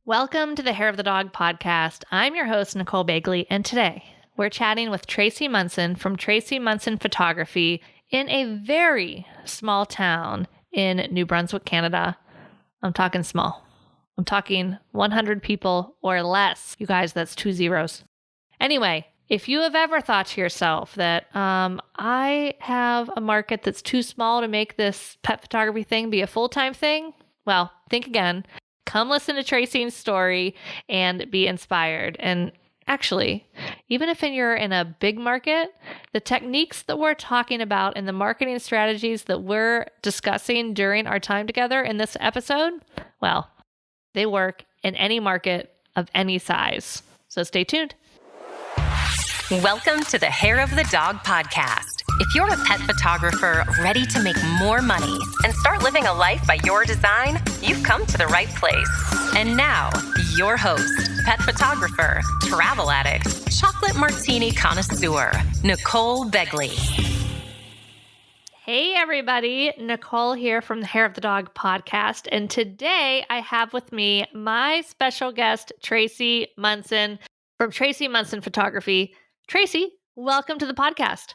Welcome to the Hair of the Dog podcast. I'm your host, Nicole Begley, and today we're chatting with Tracy Munson from Tracy Munson Photography in a very small town in New Brunswick, Canada. I'm talking small. I'm talking 100 people or less. You guys, that's 2 zeros. Anyway, if you have ever thought to yourself that I have a market that's too small to make this pet photography thing be a full-time thing, well, think again. Come listen to Tracy's story and be inspired. And actually, even if you're in a big market, the techniques that we're talking about and the marketing strategies that we're discussing during our time together in this episode, well, they work in any market of any size. So stay tuned. Welcome to the Hair of the Dog podcast. If you're a pet photographer ready to make more money and start living a life by your design, you've come to the right place. And now, your host, pet photographer, travel addict, chocolate martini connoisseur, Nicole Begley. Hey everybody, Nicole here from the Hair of the Dog podcast. And today I have with me my special guest, Tracy Munson from Tracy Munson Photography. Tracy, welcome to the podcast.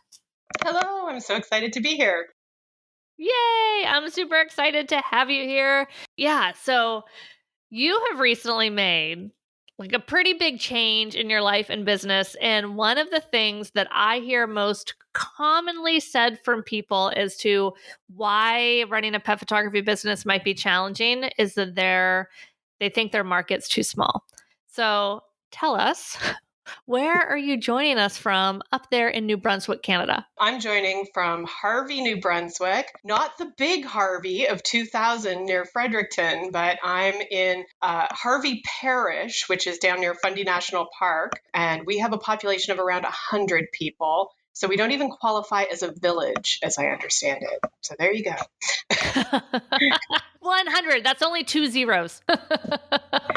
Hello, I'm so excited to be here. Yay! I'm super excited to have you here. Yeah, so you have recently made like a pretty big change in your life and business. And one of the things that I hear most commonly said from people as to why running a pet photography business might be challenging is that they think their market's too small. So tell us, where are you joining us from up there in New Brunswick, Canada? I'm joining from Harvey, New Brunswick, not the big Harvey of 2000 near Fredericton, but I'm in Harvey Parish, which is down near Fundy National Park, and we have a population of around 100 people. So we don't even qualify as a village, as I understand it. So there you go. 100. That's only 2 zeros.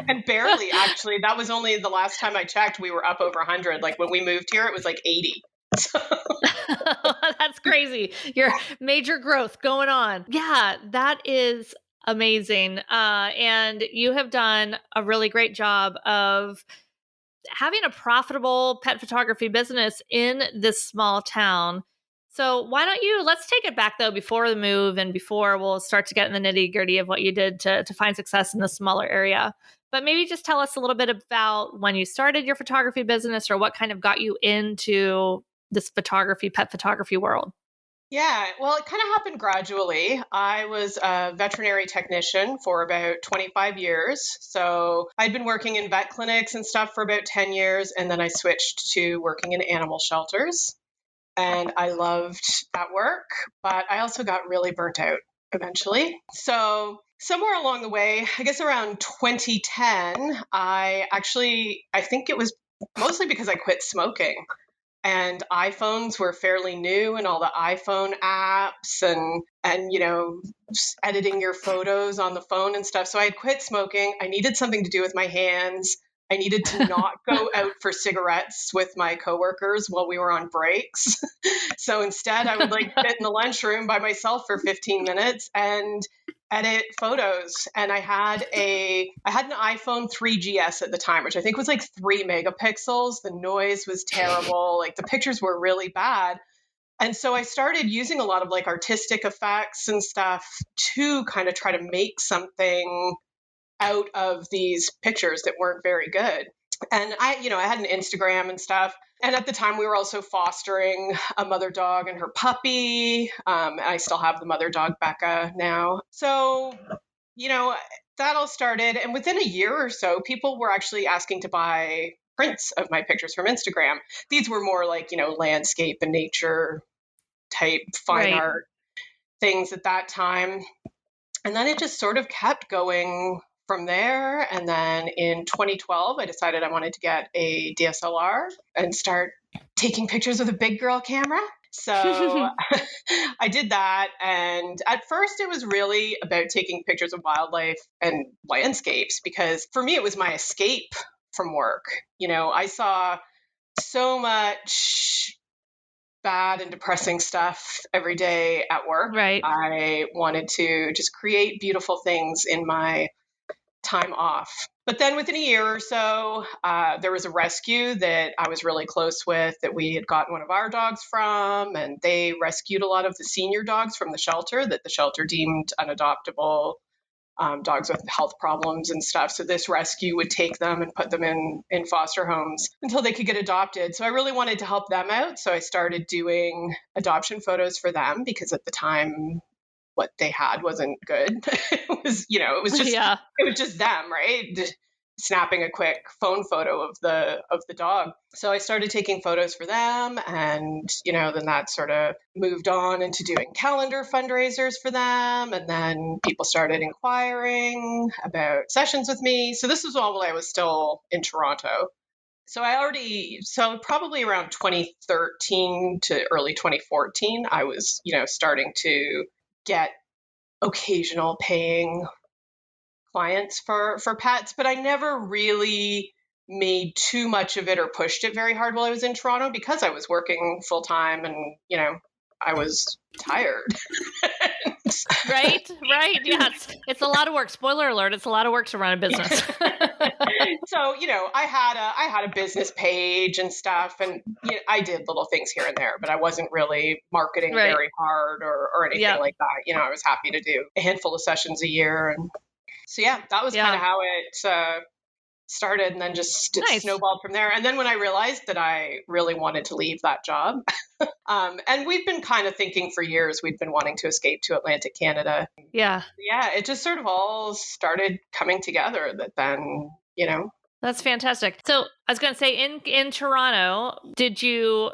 And barely, actually. That was only the last time I checked. We were up over 100. Like when we moved here, it was like 80. That's crazy. Your major growth going on. Yeah, that is amazing. And you have done a really great job of having a profitable pet photography business in this small town. So let's take it back though, before the move and before we'll start to get in the nitty gritty of what you did to find success in the smaller area. But maybe just tell us a little bit about when you started your photography business or what kind of got you into this pet photography world. Yeah, well, it kind of happened gradually. I was a veterinary technician for about 25 years. So I'd been working in vet clinics and stuff for about 10 years. And then I switched to working in animal shelters. And I loved that work, but I also got really burnt out eventually. So somewhere along the way, I guess around 2010, I think it was mostly because I quit smoking. And iPhones were fairly new and all the iPhone apps and editing your photos on the phone and stuff. So I had quit smoking. I needed something to do with my hands. I needed to not go out for cigarettes with my coworkers while we were on breaks. So instead, I would sit in the lunchroom by myself for 15 minutes and edit photos. And I had an iPhone 3GS at the time, which I think was 3 megapixels. The noise was terrible. The pictures were really bad. And so I started using a lot of artistic effects and stuff to kind of try to make something out of these pictures that weren't very good. And I had an Instagram and stuff. And at the time we were also fostering a mother dog and her puppy. I still have the mother dog, Becca, now. So, that all started. And within a year or so, people were actually asking to buy prints of my pictures from Instagram. These were more landscape and nature type fine art things at that time. And then it just sort of kept going from there. And then in 2012, I decided I wanted to get a DSLR and start taking pictures with a big girl camera. So I did that. And at first it was really about taking pictures of wildlife and landscapes, because for me, it was my escape from work. I saw so much bad and depressing stuff every day at work. Right. I wanted to just create beautiful things in my time off. But then within a year or so, there was a rescue that I was really close with that we had gotten one of our dogs from, and they rescued a lot of the senior dogs from the shelter that the shelter deemed unadoptable, dogs with health problems and stuff. So this rescue would take them and put them in foster homes until they could get adopted. So I really wanted to help them out. So I started doing adoption photos for them because at the time, what they had wasn't good. Yeah. It was just them, right? Snapping a quick phone photo of the dog. So I started taking photos for them, and then that sort of moved on into doing calendar fundraisers for them, and then people started inquiring about sessions with me. So this was all while I was still in Toronto. So probably around 2013 to early 2014, I was, starting to get occasional paying clients for pets, but I never really made too much of it or pushed it very hard while I was in Toronto because I was working full time and, I was tired. Right. Yeah, it's a lot of work. Spoiler alert, it's a lot of work to run a business. So, I had a business page and stuff, and I did little things here and there, but I wasn't really marketing Right. very hard or anything like that. I was happy to do a handful of sessions a year. And so, that was kind of how it started, and then just it snowballed from there. And then when I realized that I really wanted to leave that job, and we've been kind of thinking for years, we'd been wanting to escape to Atlantic Canada. Yeah. It just sort of all started coming together that then, That's fantastic. So I was going to say in Toronto, did you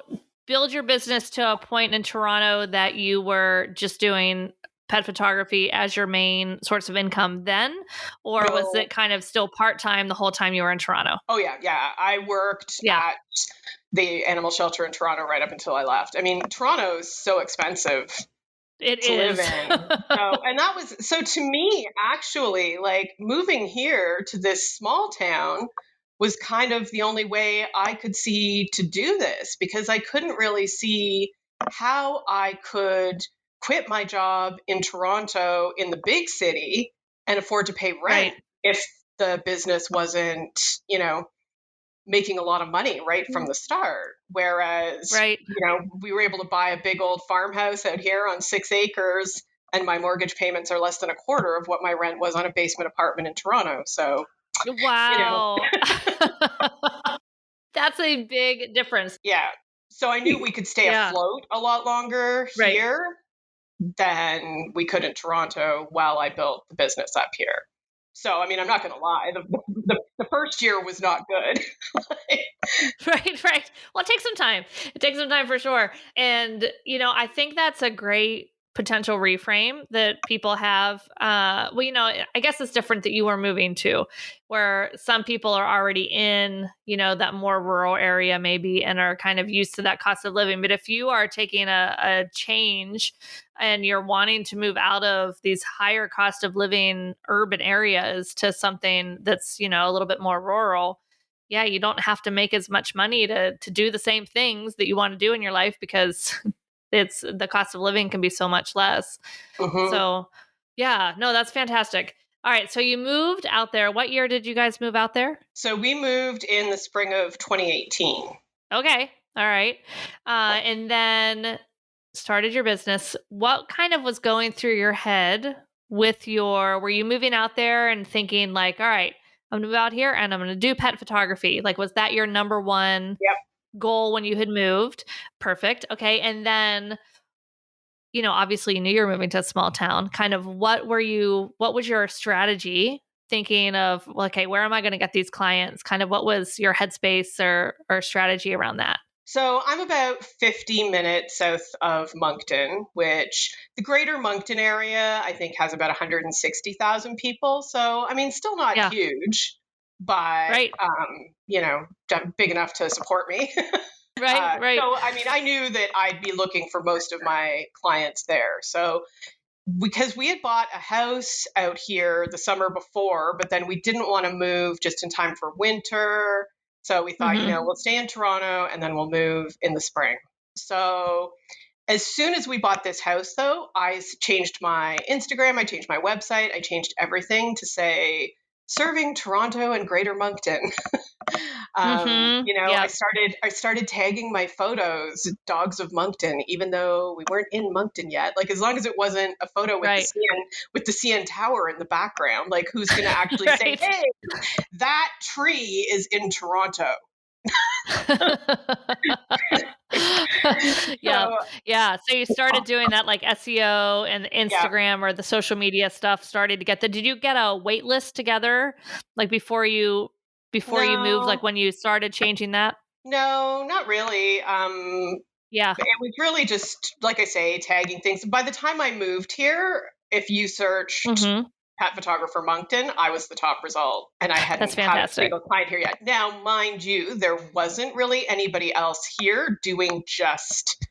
build your business to a point in Toronto that you were just doing pet photography as your main source of income then? Or was it kind of still part-time the whole time you were in Toronto? Oh, yeah. I worked at the animal shelter in Toronto right up until I left. I mean, Toronto is so expensive to live in. So to me, actually, like moving here to this small town was kind of the only way I could see to do this, because I couldn't really see how I could quit my job in Toronto in the big city and afford to pay rent if the business wasn't, making a lot of money right from the start. Whereas, we were able to buy a big old farmhouse out here on 6 acres, and my mortgage payments are less than a quarter of what my rent was on a basement apartment in Toronto. So, wow. That's a big difference. Yeah. So I knew we could stay afloat a lot longer here than we could in Toronto while I built the business up here. So, I mean, I'm not going to lie. The first year was not good. Right. Well, it takes some time. It takes some time for sure. And, I think that's a great potential reframe that people have. I guess it's different that you were moving to, where some people are already in, that more rural area maybe, and are kind of used to that cost of living. But if you are taking a change and you're wanting to move out of these higher cost of living urban areas to something that's, a little bit more rural, you don't have to make as much money to do the same things that you want to do in your life, because it's the cost of living can be so much less. Mm-hmm. So that's fantastic. All right. So you moved out there. What year did you guys move out there? So we moved in the spring of 2018. Okay. All right. And then started your business. What kind of was going through your head were you moving out there and thinking like, all right, I'm gonna move out here and I'm gonna do pet photography? Like, was that your number one goal when you had moved? Perfect. Okay. And then, obviously you knew you were moving to a small town. Kind of what was your strategy thinking of, okay, where am I going to get these clients? Kind of what was your headspace or strategy around that? So I'm about 50 minutes south of Moncton, which the greater Moncton area, I think, has about 160,000 people. So, I mean, still not huge, but, big enough to support me. Right. So, I mean, I knew that I'd be looking for most of my clients there. So, because we had bought a house out here the summer before, but then we didn't want to move just in time for winter. So we thought, we'll stay in Toronto and then we'll move in the spring. So as soon as we bought this house, though, I changed my Instagram, I changed my website, I changed everything to say, serving Toronto and Greater Moncton. Yeah. I started tagging my photos Dogs of Moncton, even though we weren't in Moncton yet. Like, as long as it wasn't a photo with Right. the CN Tower in the background, like, who's going to actually say, Right. hey, that tree is in Toronto? Yeah. So, Yeah. So you started doing that like SEO and yeah. Instagram or the social media stuff started to get did you get a wait list together like before you moved, like No, when you started changing that? no, not really. Yeah. It was really just, like I say, tagging things. By the time I moved here, if you searched Mhm. pet photographer Moncton, I was the top result, and I That's hadn't had a fantastic. single client here yet. Now, mind you, there wasn't really anybody else here doing just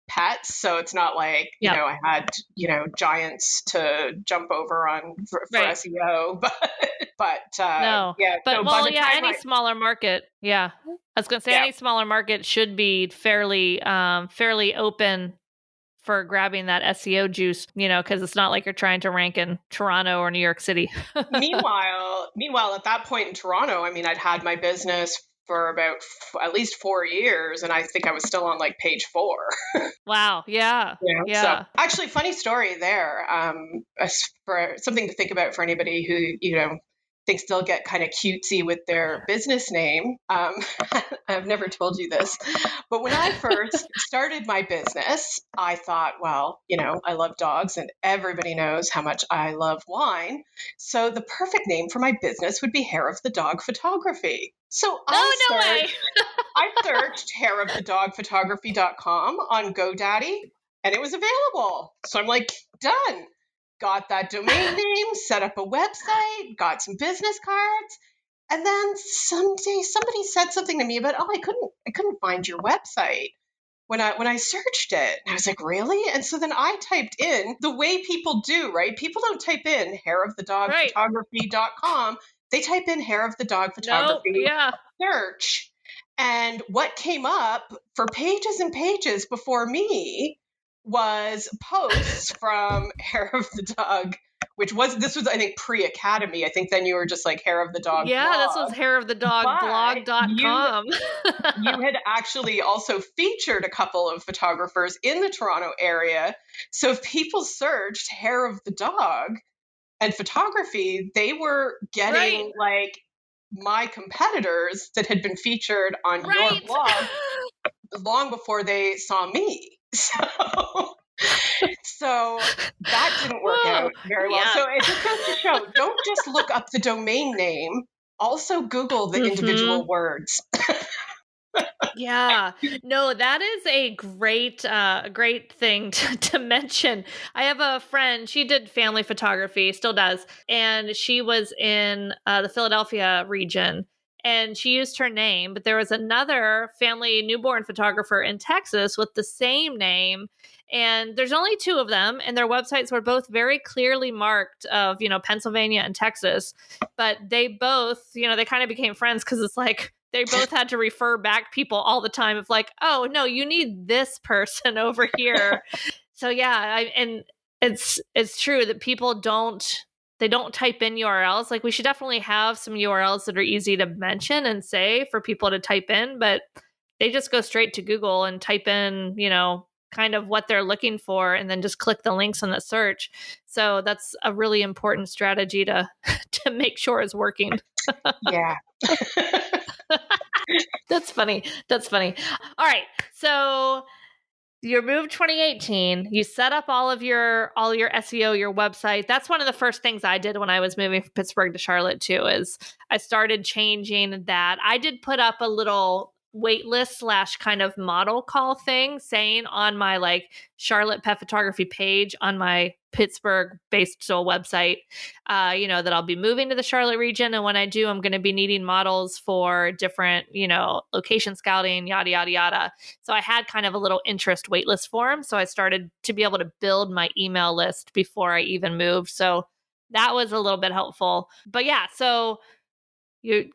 pets, so it's not like, Yep. I had, giants to jump over on for Right. SEO, but No. yeah, But so by well, the yeah, time any smaller market. Yeah. I was going to say yeah, any smaller market should be fairly open for grabbing that SEO juice, because it's not like you're trying to rank in Toronto or New York City. meanwhile, at that point in Toronto, I mean, I'd had my business for about at least 4 years, and I think I was still on like page 4. Wow. Yeah. Yeah. So, Yeah. actually, funny story there. For something to think about for anybody who thinks they'll get kind of cutesy with their business name. I've never told you this, but when I first started my business, I thought, well, I love dogs, and everybody knows how much I love wine. So the perfect name for my business would be Hair of the Dog Photography. So Oh, no way. I searched hairofthedogphotography.com on GoDaddy, and it was available. So I'm like, done. Got that domain name, set up a website, got some business cards, and then someday somebody said something to me about, oh, I couldn't find your website when I searched it. And I was like, really? And so then I typed in the way people do, right? People don't type in Right. hairofthedogphotography.com. They type in hair of the dog No. photography Yeah. search. And what came up for pages and pages before me was posts from Hair of the Dog, this was, I think, pre-Academy. I think then you were just like Hair of the Dog Yeah. This was blog. But hairofthedogblog.com. you had actually also featured a couple of photographers in the Toronto area. So if people searched Hair of the Dog and photography, they were Right. getting like my competitors that had been featured on your Right. blog long before they saw me. So that didn't work Oh, out very well. yeah. So it just goes to show, don't just look up the domain name, also Google the Mhm. individual words. Yeah. No, that is a great thing to mention. I have a friend, she did family photography, still does, and she was in the Philadelphia region and she used her name, but there was another family newborn photographer in Texas with the same name. And there's only two of them, and their websites were both very clearly marked of, Pennsylvania and Texas. But they both, they kind of became friends because it's like they both had to refer back people all the time of like, oh no, you need this person over here. So yeah, and it's true that people don't type in URLs. Like we should definitely have some URLs that are easy to mention and say for people to type in, but they just go straight to Google and type in, kind of what they're looking for and then just click the links in the search. So that's a really important strategy to to make sure is working. Yeah. That's funny. That's funny. All right. So you moved 2018. You set up all your SEO, your website. That's one of the first things I did when I was moving from Pittsburgh to Charlotte too, is I started changing that. I did put up a little wait list slash kind of model call thing saying on my like Charlotte pet photography page on my Pittsburgh based still website, that I'll be moving to the Charlotte region. And when I do, I'm going to be needing models for different, location scouting, yada, yada, yada. So I had kind of a little interest waitlist form. So I started to be able to build my email list before I even moved. So that was a little bit helpful. But yeah, so you're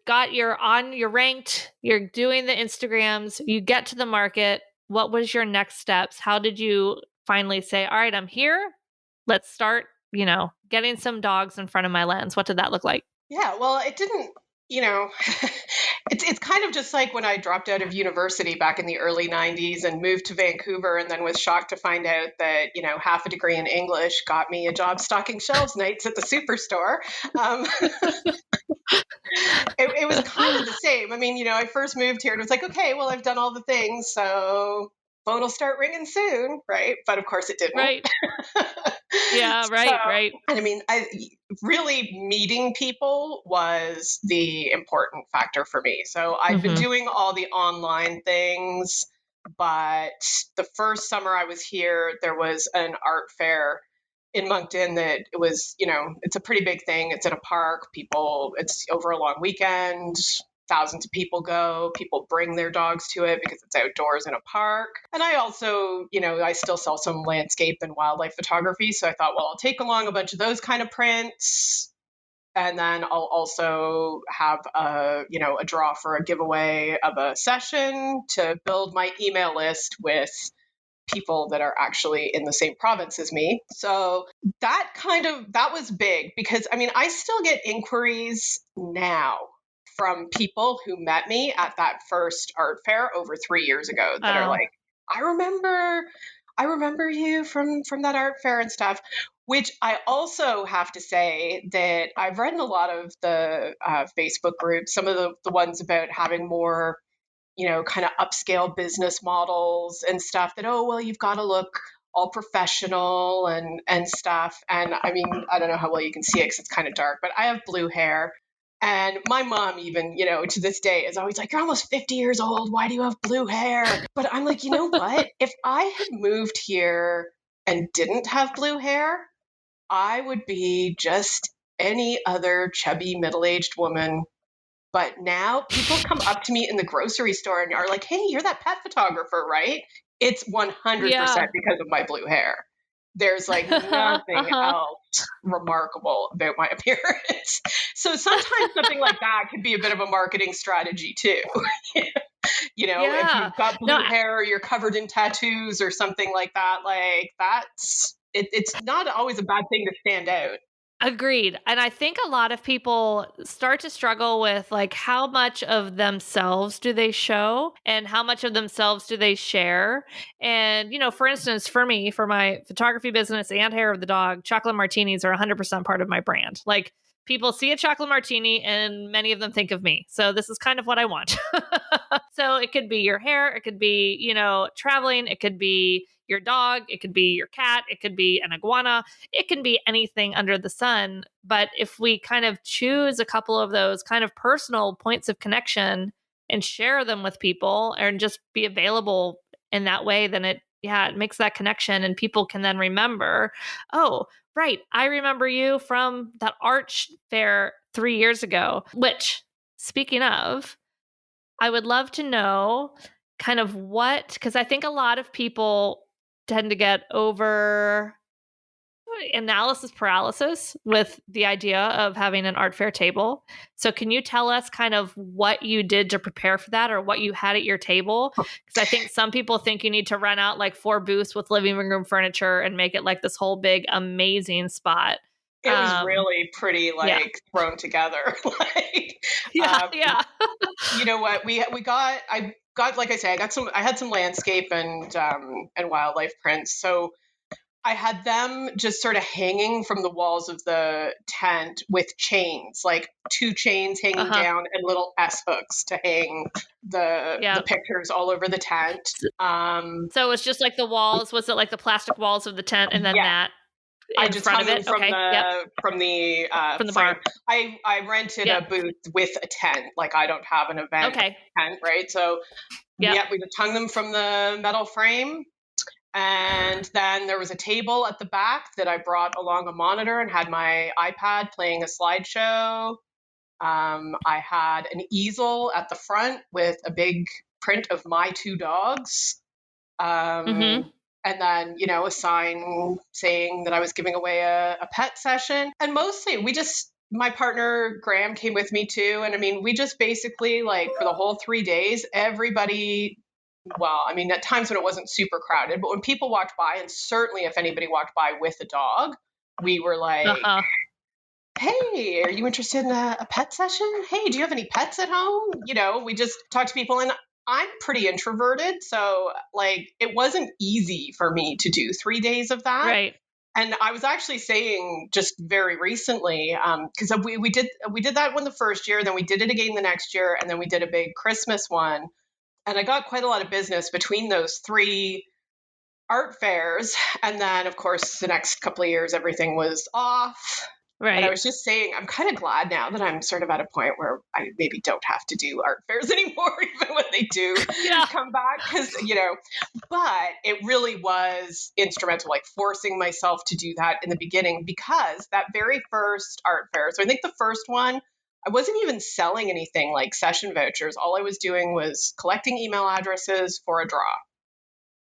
ranked, you're doing the Instagrams, you get to the market. What was your next steps? How did you finally say, all right, I'm here. Let's start, getting some dogs in front of my lens. What did that look like? Yeah, well, it didn't, you know, it's kind of just like when I dropped out of university back in the early 90s and moved to Vancouver and then was shocked to find out that, half a degree in English got me a job stocking shelves nights at the superstore. Um, it was kind of the same. I mean, I first moved here and it was like, okay, well, I've done all the things, so phone will start ringing soon, right? But of course it didn't. Right. Yeah, So, right. and I mean, really meeting people was the important factor for me. So I'd been Mm-hmm. doing all the online things, but the first summer I was here, there was an art fair in Moncton that it was, it's a pretty big thing. It's in a park. It's over a long weekend. Thousands of people go. People bring their dogs to it because it's outdoors in a park. And I also, I still sell some landscape and wildlife photography. So I thought, well, I'll take along a bunch of those kind of prints. And then I'll also have a draw for a giveaway of a session to build my email list with people that are actually in the same province as me. So that was big because I mean, I still get inquiries now from people who met me at that first art fair over 3 years ago that are Wow. like, I remember you from that art fair and stuff. Which I also have to say that I've read in a lot of the Facebook groups, some of the ones about having more kind of upscale business models and stuff that, oh, well, you've got to look all professional and stuff. And I mean, I don't know how well you can see it because it's kind of dark, but I have blue hair. And my mom, even, to this day, is always like, you're almost 50 years old. Why do you have blue hair? But I'm like, you know what? If I had moved here and didn't have blue hair, I would be just any other chubby middle-aged woman. But now people come up to me in the grocery store and are like, hey, you're that pet photographer, right? It's 100% Yeah. because of my blue hair. There's like nothing else remarkable about my appearance. So sometimes something like that could be a bit of a marketing strategy too. If Yeah. you've got No, blue hair or you're covered in tattoos or something like that, like it's not always a bad thing to stand out. agreed. And I think a lot of people start to struggle with like how much of themselves do they show and how much of themselves do they share. And, for instance, for me, for my photography business and hair of the dog, chocolate martinis are 100% part of my brand. Like people see a chocolate martini and many of them think of me. So this is kind of what I want. So it could be your hair, it could be, traveling, it could be your dog, it could be your cat, it could be an iguana, it can be anything under the sun. But if we kind of choose a couple of those kind of personal points of connection and share them with people and just be available in that way, then it makes that connection and people can then remember, oh, right, I remember you from that art fair 3 years ago, which speaking of, I would love to know kind of because I think a lot of people tend to get over analysis paralysis with the idea of having an art fair table. So can you tell us kind of what you did to prepare for that or what you had at your table? Because I think some people think you need to rent out like 4 booths with living room furniture and make it like this whole big amazing spot. It was really pretty Yeah. thrown together. Yeah. Um, Yeah. you know what I got, like I say, I had some landscape and wildlife prints. So I had them just sort of hanging from the walls of the tent with chains, like 2 chains hanging Uh-huh. down and little S hooks to hang the Yeah. pictures all over the tent. So it's just like the walls. Was it like the plastic walls of the tent and then Yeah, that I in just front hung of them it? Okay. Yep. from the From the frame. bar. I rented a Yep. booth with a tent. Like I don't have an event Okay. tent, right? So Yep. yeah, we just hung them from the metal frame. And then there was a table at the back that I brought along a monitor and had my iPad playing a slideshow. I had an easel at the front with a big print of my 2 dogs. Mm-hmm. And then, a sign saying that I was giving away a pet session. And mostly my partner Graham came with me too. And I mean, we just basically, like, for the whole 3 days, everybody, well, I mean, at times when it wasn't super crowded, but when people walked by, and certainly if anybody walked by with a dog, we were like, Uh-huh. hey, are you interested in a pet session? Hey, do you have any pets at home? We just talk to people, and I'm pretty introverted. So like, it wasn't easy for me to do 3 days of that. Right. And I was actually saying just very recently, because we did that one the first year, then we did it again the next year, and then we did a big Christmas one. And I got quite a lot of business between those three art fairs. And then, of course, the next couple of years, everything was off. And I Right. was just saying, I'm kind of glad now that I'm sort of at a point where I maybe don't have to do art fairs anymore, even when they do Yeah. come back. But it really was instrumental, like forcing myself to do that in the beginning, because that very first art fair, so I think the first one, I wasn't even selling anything like session vouchers. All I was doing was collecting email addresses for a draw.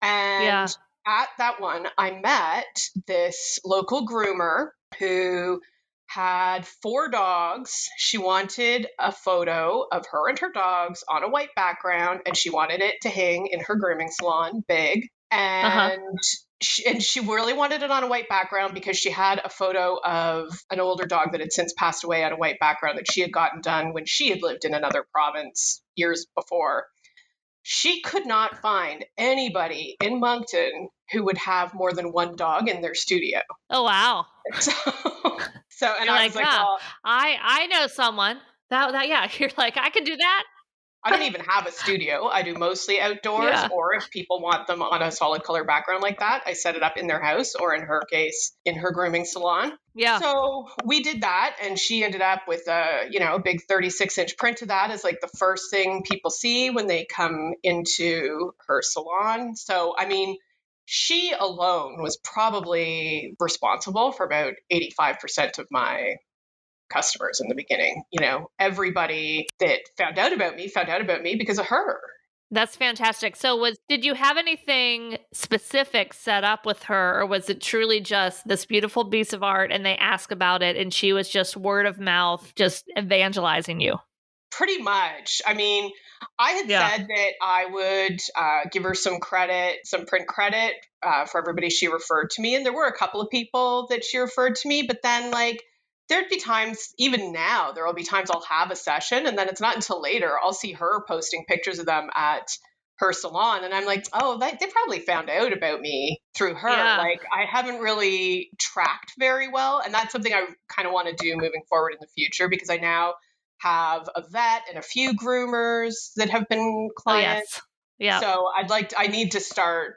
And Yeah. at that one, I met this local groomer who had 4 dogs. She wanted a photo of her and her dogs on a white background, and she wanted it to hang in her grooming salon, big. Uh-huh. And she really wanted it on a white background because she had a photo of an older dog that had since passed away on a white background that she had gotten done when she had lived in another province years before. She could not find anybody in Moncton who would have more than one dog in their studio. Oh, wow. So, and You're I like, was like, yeah, well, I know someone yeah. You're like, I can do that. I don't even have a studio. I do mostly outdoors, Yeah. or if people want them on a solid color background like that, I set it up in their house, or in her case, in her grooming salon. Yeah. So we did that, and she ended up with a big 36-inch print of that as like the first thing people see when they come into her salon. So, I mean, she alone was probably responsible for about 85% of my customers in the beginning. Everybody that found out about me because of her. That's fantastic. So did you have anything specific set up with her, or was it truly just this beautiful piece of art and they ask about it and she was just word of mouth, just evangelizing you? Pretty much. I mean, I had Yeah. said that I would give her some credit, some print credit for everybody she referred to me. And there were a couple of people that she referred to me, but then like, there'd be times, even now, there will be times I'll have a session, and then it's not until later I'll see her posting pictures of them at her salon. And I'm like, oh, they probably found out about me through her. Yeah. Like, I haven't really tracked very well. And that's something I kind of want to do moving forward in the future, because I now have a vet and a few groomers that have been Oh, clients. yes. Yeah. So I need to start,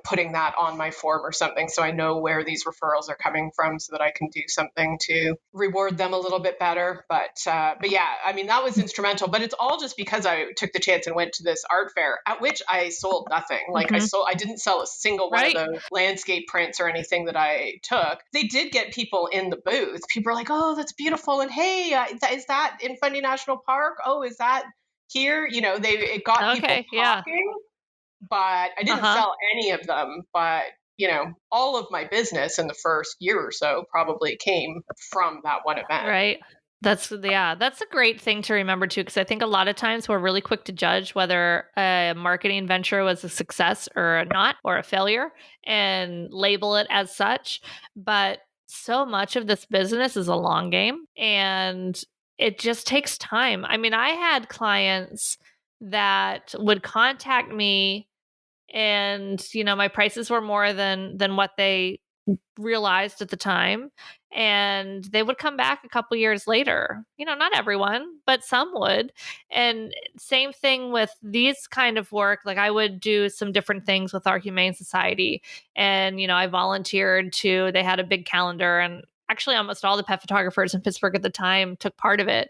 putting that on my form or something, so I know where these referrals are coming from, so that I can do something to reward them a little bit better. But yeah, I mean, that was instrumental, but it's all just because I took the chance and went to this art fair at which I sold nothing. Like, Mhm. I didn't sell a single one of Right. those landscape prints or anything that I took. They did get people in the booth. People were like, oh, that's beautiful. And hey, is that in Fundy National Park? Oh, is that here? It got people Okay. Yeah. talking, but I didn't Uh-huh. sell any of them. But, all of my business in the first year or so probably came from that one event. Right. That's a great thing to remember too, because I think a lot of times we're really quick to judge whether a marketing venture was a success or not, or a failure, and label it as such. But so much of this business is a long game, and it just takes time. I mean, I had clients that would contact me, and my prices were more than what they realized at the time, and they would come back a couple years later. Not everyone, but some would. And same thing with these kind of work. Like, I would do some different things with our humane society, and I volunteered to they had a big calendar, and actually almost all the pet photographers in Pittsburgh at the time took part of it.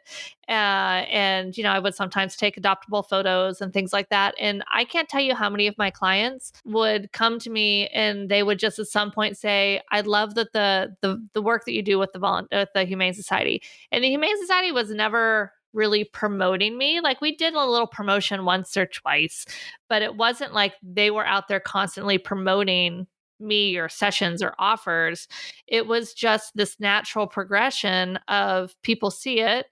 And I would sometimes take adoptable photos and things like that. And I can't tell you how many of my clients would come to me and they would just at some point say, I love that the work that you do with the Humane Society. And the Humane Society was never really promoting me. Like, we did a little promotion once or twice, but it wasn't like they were out there constantly promoting me or sessions or offers. It was just this natural progression of people see it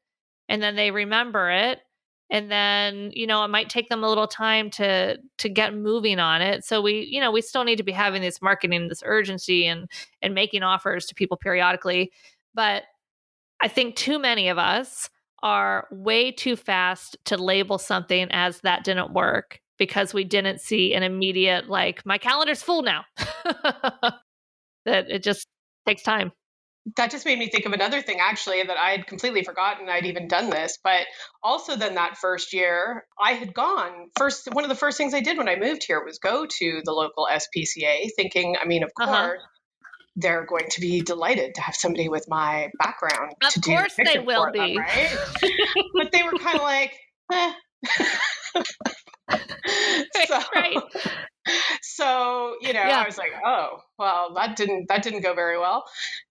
and then they remember it, and then it might take them a little time to get moving on it. So we still need to be having this marketing, this urgency, and making offers to people periodically. But I think too many of us are way too fast to label something as that didn't work because we didn't see an immediate, like, my calendar's full now. That it just takes time. That just made me think of another thing, actually, that I had completely forgotten I'd even done this. But also, then that first year, I had gone first. One of the first things I did when I moved here was go to the local SPCA, thinking, I mean, of Uh-huh. course, they're going to be delighted to have somebody with my background to Of do course they pictures will for them, be. right? But they were kind of like, eh. So, Right. I Yeah. was like, oh, well, that didn't go very well.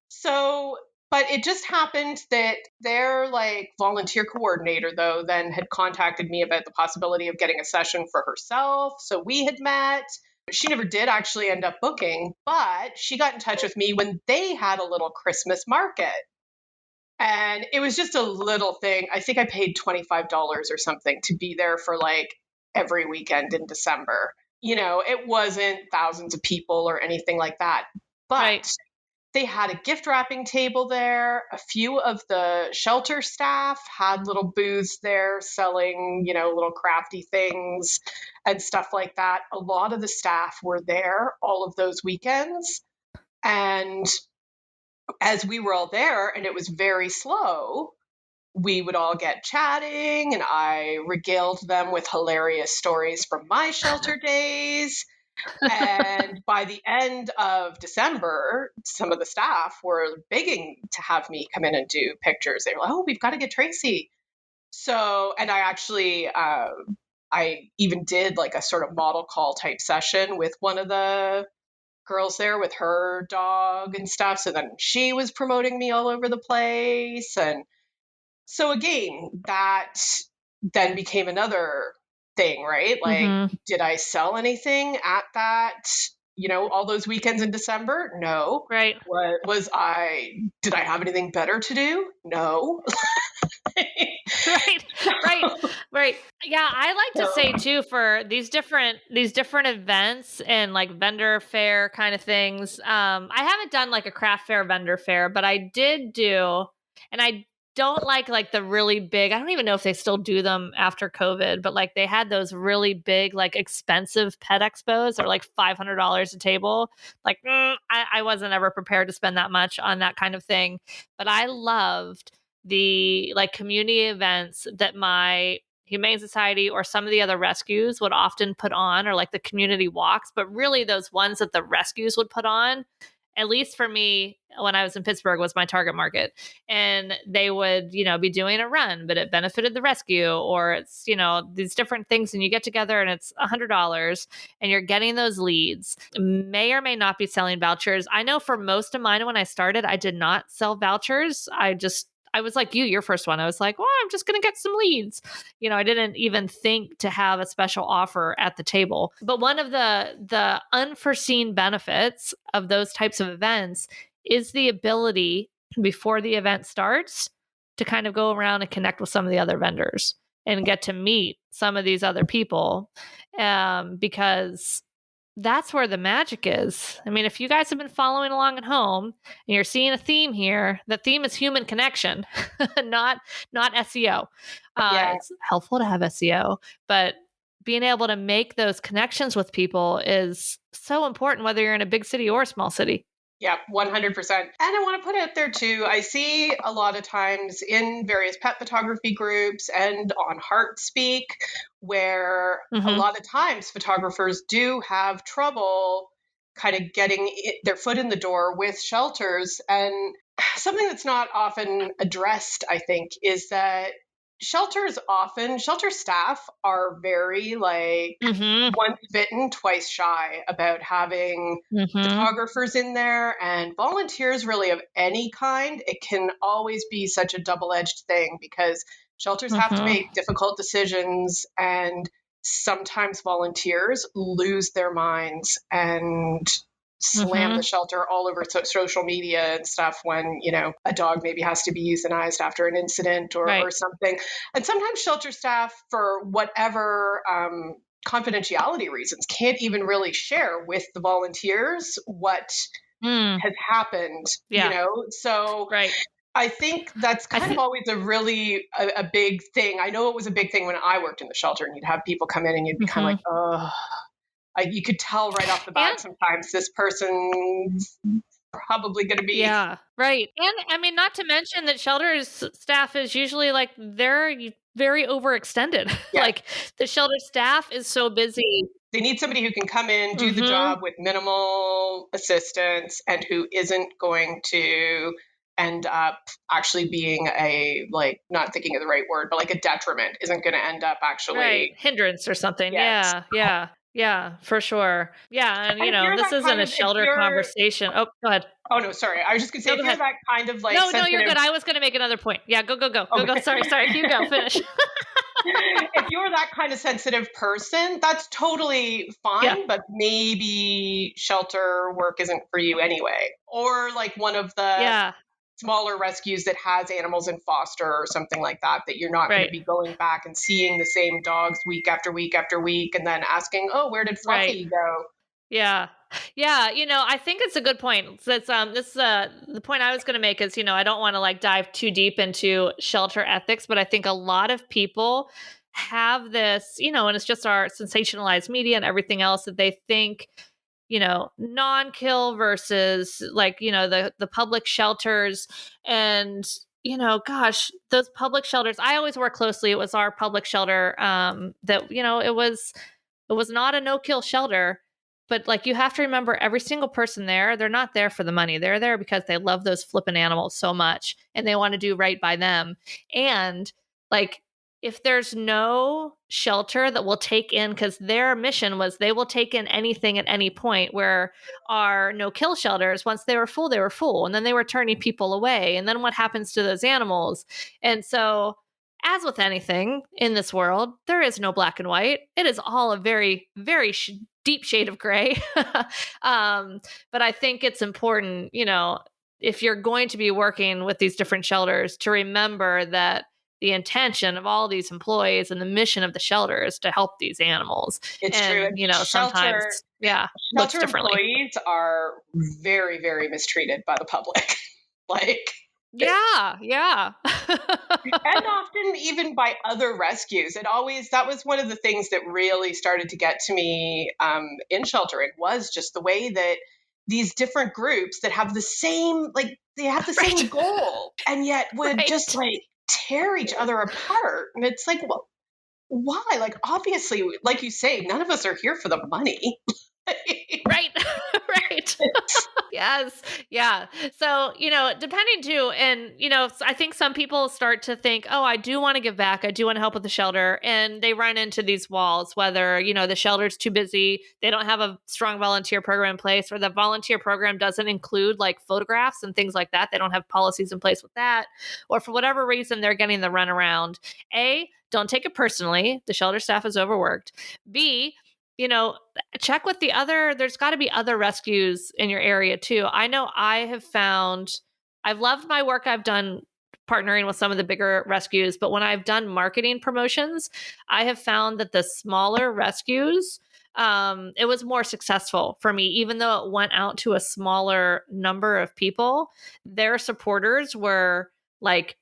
So, but it just happened that their like volunteer coordinator though then had contacted me about the possibility of getting a session for herself. So we had met. She never did actually end up booking, but she got in touch with me when they had a little Christmas market. And it was just a little thing. I think I paid $25 or something to be there for like every weekend in December. It wasn't thousands of people or anything like that. Right. But they had a gift wrapping table there. A few of the shelter staff had little booths there selling, little crafty things and stuff like that. A lot of the staff were there all of those weekends. And as we were all there and it was very slow, we would all get chatting and I regaled them with hilarious stories from my shelter days. And by the end of December, some of the staff were begging to have me come in and do pictures. They were like, "Oh, we've got to get Tracy." So, and I actually, I even did like a sort of model call type session with one of the girls there with her dog and stuff. So then she was promoting me all over the place. And so again, that then became another thing, right? Like, Mm-hmm. did I sell anything at that, all those weekends in December? No. Right. Did I have anything better to do? No. Right, right, right. Yeah, I like to So, say too for these different events and like vendor fair kind of things. I haven't done like a craft fair vendor fair, but I did do, and I don't like the really big. I don't even know if they still do them after COVID, but like they had those really big, like expensive pet expos that are like $500 a table. Like I wasn't ever prepared to spend that much on that kind of thing, but I loved the like community events that my Humane Society or some of the other rescues would often put on, or like the community walks, but really those ones that the rescues would put on, at least for me when I was in Pittsburgh, was my target market. And they would, be doing a run, but it benefited the rescue, or it's, these different things. And you get together and it's $100 and you're getting those leads. May or may not be selling vouchers. I know for most of mine, when I started, I did not sell vouchers. I was like you, your first one. I was like, well, I'm just going to get some leads. I didn't even think to have a special offer at the table. But one of the unforeseen benefits of those types of events is the ability before the event starts to kind of go around and connect with some of the other vendors and get to meet some of these other people, because that's where the magic is. I mean, if you guys have been following along at home and you're seeing a theme here, the theme is human connection, not SEO. yeah. It's helpful to have SEO, but being able to make those connections with people is so important, whether you're in a big city or a small city. Yeah, 100%. And I want to put out there too, I see a lot of times in various pet photography groups and on Heart Speak, where a Mm-hmm. lot of times photographers do have trouble kind of getting their foot in the door with shelters. And something that's not often addressed, I think, is that shelter staff are very like Mm-hmm. once bitten, twice shy about having Mm-hmm. photographers in there and volunteers really of any kind. It can always be such a double-edged thing because shelters have to Mm-hmm. make difficult decisions and sometimes volunteers lose their minds and slam the Mm-hmm. shelter all over social media and stuff when a dog maybe has to be euthanized after an incident Right. or something. And sometimes shelter staff, for whatever confidentiality reasons, can't even really share with the volunteers what Mm. has happened, Yeah. so Right. I think that's kind of always a big thing. I know it was a big thing when I worked in the shelter, and you'd have people come in and you'd be kind of like, oh, you could tell right off the bat And sometimes this person's probably going to be. yeah, right. And I mean, not to mention that shelters staff is usually like they're very overextended. Yeah. Like the shelter staff is so busy. They need somebody who can come in, do the Mm-hmm. job with minimal assistance, and who isn't going to end up actually being not thinking of the right word, but like a detriment, isn't going to end up Right. actually. Hindrance or something. Yes. Yeah. Yeah. Yeah, for sure. Yeah. And, And if you're this that isn't kind a of, if shelter you're, conversation. Oh, go ahead. oh no, sorry. I was just going to say, No, if go you're ahead. that kind of like No, you're sensitive, good. I was going to make another point. Yeah, go. Go. okay. Sorry. You go. Finish. If you're that kind of sensitive person, that's totally fine, Yeah. but maybe shelter work isn't for you anyway. Or like one of the Yeah. smaller rescues that has animals in foster or something like that, that you're not going to Right. be going back and seeing the same dogs week after week after week and then asking, oh, where did Right. Fluffy go? Yeah. Yeah, I think it's a good point. So it's this the point I was going to make is, I don't want to like dive too deep into shelter ethics, but I think a lot of people have this, and it's just our sensationalized media and everything else that they think, non-kill versus like, the public shelters and gosh, those public shelters. I always work closely. It was our public shelter that, it was not a no-kill shelter. But like you have to remember every single person there, they're not there for the money. They're there because they love those flippin' animals so much and they want to do right by them. And like if there's no shelter that will take in, because their mission was they will take in anything at any point, where our no kill shelters, once they were full, they were full. And then they were turning people away. And then what happens to those animals? And so as with anything in this world, there is no black and white. It is all a very, very deep shade of gray. But I think it's important, if you're going to be working with these different shelters, to remember that the intention of all these employees and the mission of the shelter is to help these animals. It's and, true. Sometimes, looks Shelter differently. employees are very, very mistreated by the public. Like, yeah. and often even by other rescues. That was one of the things that really started to get to me in sheltering, was just the way that these different groups that have the same, they have the same goal, and yet would just like tear each other apart. And it's like, well, why? Like, obviously, like you say, none of us are here for the money. Right. Yes. Yeah. So, depending too, and, I think some people start to think, oh, I do want to give back. I do want to help with the shelter. And they run into these walls, whether, the shelter's too busy, they don't have a strong volunteer program in place, or the volunteer program doesn't include like photographs and things like that. They don't have policies in place with that. Or for whatever reason, they're getting the runaround. A, don't take it personally. The shelter staff is overworked. B, check with there's got to be other rescues in your area too. I know I've loved my work I've done partnering with some of the bigger rescues, but when I've done marketing promotions, I have found that the smaller rescues, it was more successful for me, even though it went out to a smaller number of people. Their supporters were like,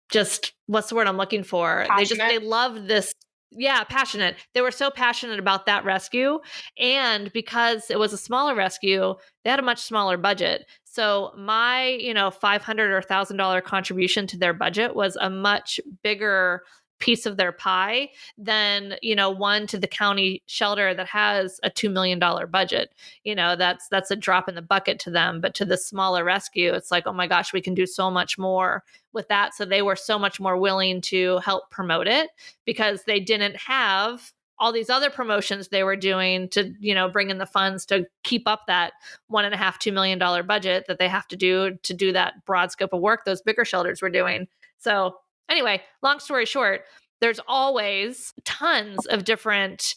just what's the word I'm looking for? Passionate. They loved this. Yeah, passionate. They were so passionate about that rescue. And because it was a smaller rescue, they had a much smaller budget. So my, $500 or $1,000 contribution to their budget was a much bigger piece of their pie than, one to the county shelter that has a $2 million budget. That's a drop in the bucket to them. But to the smaller rescue, it's like, oh my gosh, we can do so much more with that. So they were so much more willing to help promote it, because they didn't have all these other promotions they were doing to, bring in the funds to keep up that $1.5-2 million budget that they have to do that broad scope of work those bigger shelters were doing. So anyway, long story short, there's always tons of different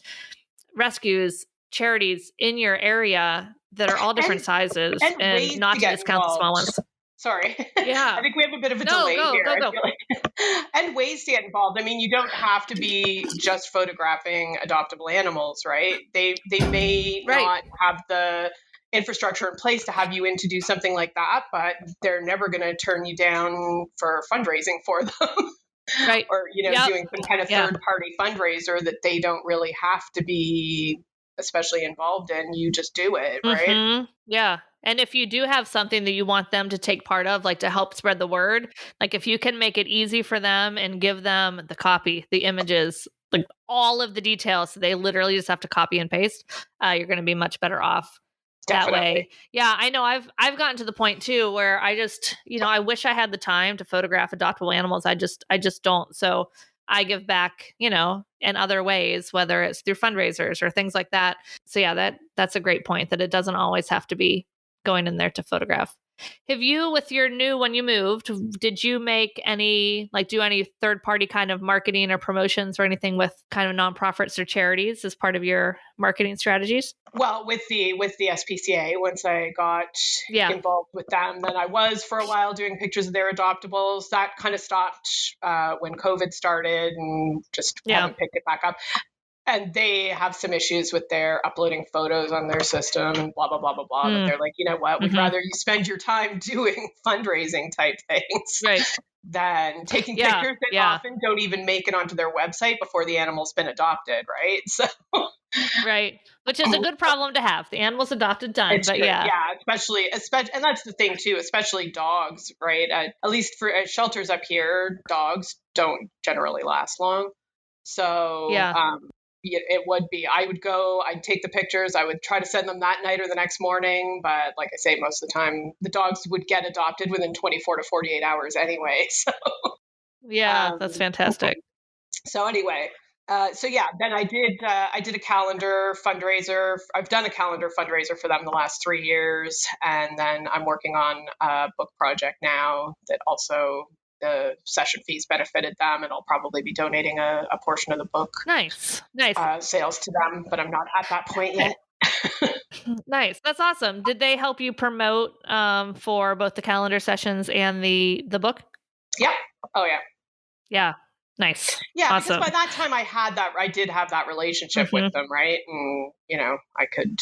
rescues, charities in your area that are all different sizes, and not to discount the small ones. Sorry. Yeah. I think we have a bit of a delay here. Go. And ways to get involved. I mean, you don't have to be just photographing adoptable animals, right? They may not have the infrastructure in place to have you in to do something like that, but they're never going to turn you down for fundraising for them. Right. Or, Yep. doing some kind of Yeah. third party fundraiser that they don't really have to be especially involved in. You just do it, right? Mm-hmm. Yeah. And if you do have something that you want them to take part of, like to help spread the word, like if you can make it easy for them and give them the copy, the images, like all of the details, so they literally just have to copy and paste, you're going to be much better off that Definitely. way. Yeah, I know I've gotten to the point too where I just, I wish I had the time to photograph adoptable animals. I just don't. So I give back, in other ways, whether it's through fundraisers or things like that. So yeah, that's a great point, that it doesn't always have to be going in there to photograph. Have you, with your when you moved, did you make any, do any third party kind of marketing or promotions or anything with kind of nonprofits or charities as part of your marketing strategies? Well, with the SPCA, once I got Yeah. involved with them, then I was for a while doing pictures of their adoptables. That kind of stopped when COVID started, and just haven't picked it back up. And they have some issues with their uploading photos on their system and blah, blah, blah, blah, blah. But they're like, you know what? We'd rather you spend your time doing fundraising type things Right. than taking Yeah, pictures that yeah. often don't even make it onto their website before the animal's been adopted, right? So Right. Which is a good problem to have. The animal's adopted, done. it's But great. yeah. Yeah, especially, and that's the thing too, especially dogs, right? At least for shelters up here, dogs don't generally last long. So Yeah. it would be, I'd take the pictures, I would try to send them that night or the next morning. But like I say, most of the time, the dogs would get adopted within 24 to 48 hours anyway. So, Yeah, that's fantastic. so anyway, so yeah, then I did a calendar fundraiser. I've done a calendar fundraiser for them the last 3 years. And then I'm working on a book project now that also the session fees benefited them, and I'll probably be donating a portion of the book Nice. sales to them, but I'm not at that point yet. Nice. That's awesome. Did they help you promote for both the calendar sessions and the book? Yeah. Oh yeah. Yeah. Nice. Yeah, Awesome. because by that time I did have that relationship with them, right? And I could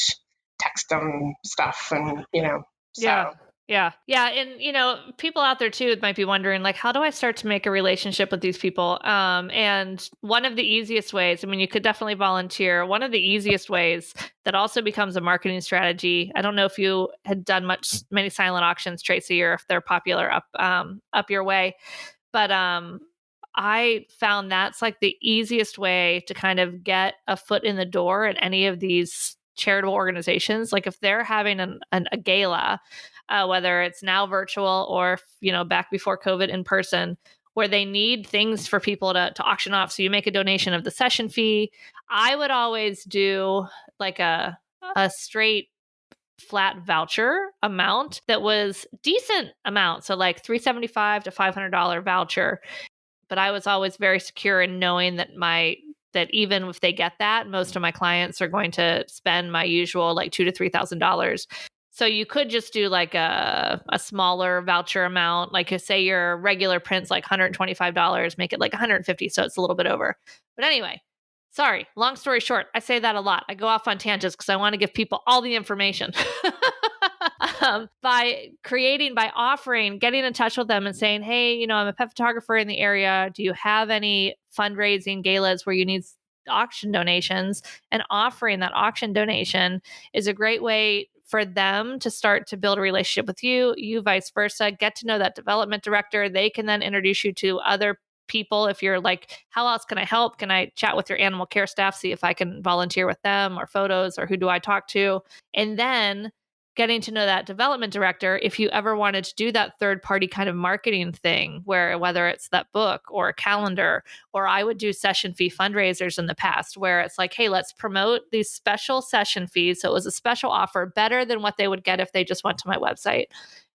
text them stuff, and so. Yeah. Yeah. And, people out there too might be wondering, how do I start to make a relationship with these people? And one of the easiest ways, you could definitely volunteer. One of the easiest ways that also becomes a marketing strategy. I don't know if you had done many silent auctions, Tracy, or if they're popular up your way, but, I found that's the easiest way to kind of get a foot in the door at any of these charitable organizations. If they're having a gala, whether it's now virtual or back before COVID in person, where they need things for people to auction off, so you make a donation of the session fee. I would always do a straight flat voucher amount that was decent amount, so $375 to $500 voucher. But I was always very secure in knowing that that even if they get that, most of my clients are going to spend my usual $2,000 to $3,000. So you could just do a smaller voucher amount, say your regular print's $125, make it $150, so it's a little bit over. But anyway, sorry, long story short, I say that a lot. I go off on tangents because I want to give people all the information. By offering, getting in touch with them and saying, hey, I'm a pet photographer in the area. Do you have any fundraising galas where you need auction donations? And offering that auction donation is a great way for them to start to build a relationship with you vice versa, get to know that development director. They can then introduce you to other people. If you're how else can I help? Can I chat with your animal care staff, see if I can volunteer with them, or photos, or who do I talk to? And then getting to know that development director, if you ever wanted to do that third party kind of marketing thing, whether it's that book or a calendar, or I would do session fee fundraisers in the past, where it's hey, let's promote these special session fees. So it was a special offer, better than what they would get if they just went to my website.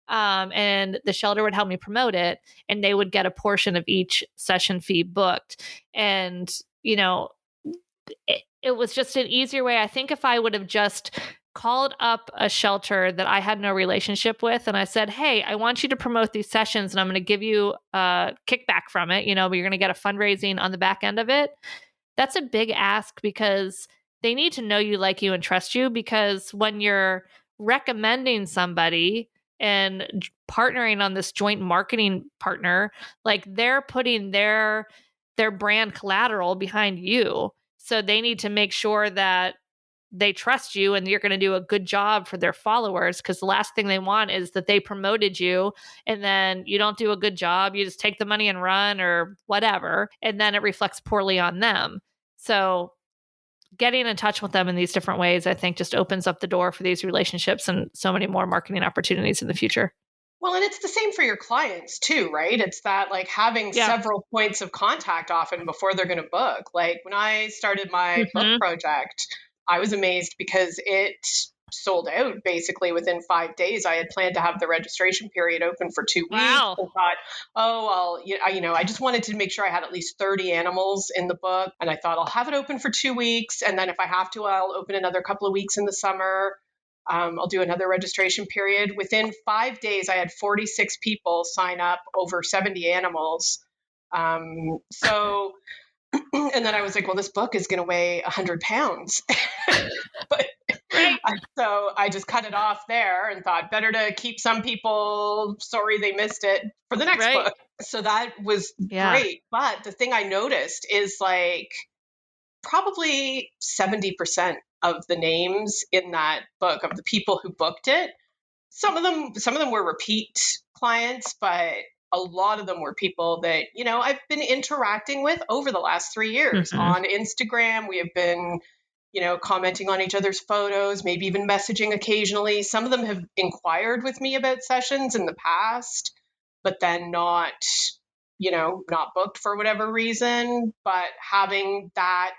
And the shelter would help me promote it, and they would get a portion of each session fee booked. And, it was just an easier way. I think if I would have just called up a shelter that I had no relationship with, and I said, hey, I want you to promote these sessions, and I'm going to give you a kickback from it, but you're going to get a fundraising on the back end of it. That's a big ask, because they need to know you, like you, and trust you, because when you're recommending somebody and partnering on this joint marketing partner, like they're putting their brand collateral behind you. So they need to make sure that they trust you and you're going to do a good job for their followers, because the last thing they want is that they promoted you and then you don't do a good job. You just take the money and run or whatever, and then it reflects poorly on them. So getting in touch with them in these different ways, I think, just opens up the door for these relationships and so many more marketing opportunities in the future. Well, and it's the same for your clients too, right? It's that like having several points of contact often before they're going to book. Like when I started my book project, I was amazed because it sold out basically within 5 days. I had planned to have the registration period open for 2 weeks. Wow. I thought, oh, well, I just wanted to make sure I had at least 30 animals in the book. And I thought I'll have it open for 2 weeks. And then if I have to, I'll open another couple of weeks in the summer. I'll do another registration period. Within 5 days, I had 46 people sign up, over 70 animals. So, and then I was like, well, this book is going to weigh 100 pounds. But so I just cut it off there and thought better to keep some people sorry they missed it for the next book. So that was great. But the thing I noticed is like probably 70% of the names in that book, of the people who booked it, some of them were repeat clients, but a lot of them were people that, I've been interacting with over the last 3 years on Instagram. We have been, commenting on each other's photos, maybe even messaging occasionally. Some of them have inquired with me about sessions in the past, but then not booked for whatever reason. But having a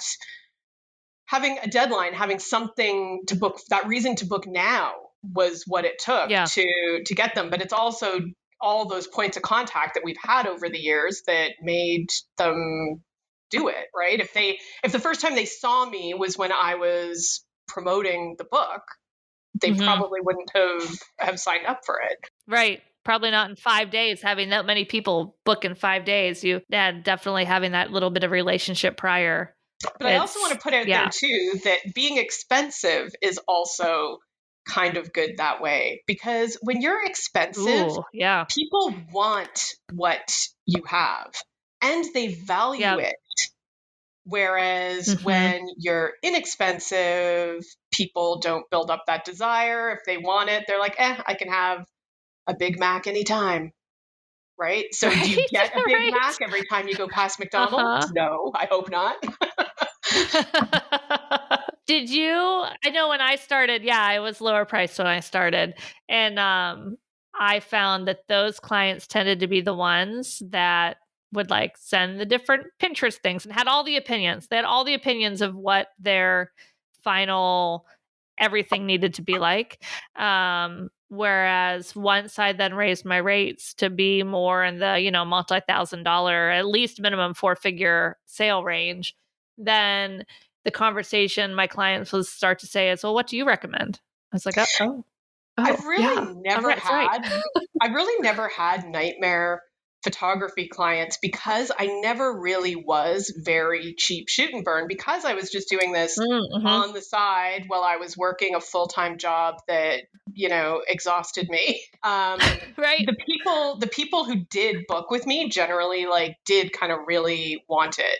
deadline, having something to book, that reason to book now was what it took to get them. But it's also all those points of contact that we've had over the years that made them do it, right? If the first time they saw me was when I was promoting the book, they probably wouldn't have signed up for it. Right. Probably not in 5 days, having that many people book in 5 days. Definitely having that little bit of relationship prior. But I also want to put out there too that being expensive is also kind of good that way, because when you're expensive, people want what you have and they value it. Whereas when you're inexpensive, people don't build up that desire. If they want it, they're like, I can have a Big Mac anytime. Right? So do you get a Big Mac every time you go past McDonald's? No, I hope not. Did you? I know when I started, I was lower priced when I started. And I found that those clients tended to be the ones that would like send the different Pinterest things and had all the opinions. They had all the opinions of what their final everything needed to be like. Whereas once I then raised my rates to be more in the, multi-$1,000, at least minimum 4-figure sale range, then the conversation my clients will start to say is, well, what do you recommend? I was like, I've really never had nightmare photography clients because I never really was very cheap shoot and burn, because I was just doing this on the side while I was working a full-time job that, exhausted me. The people who did book with me generally did kind of really want it.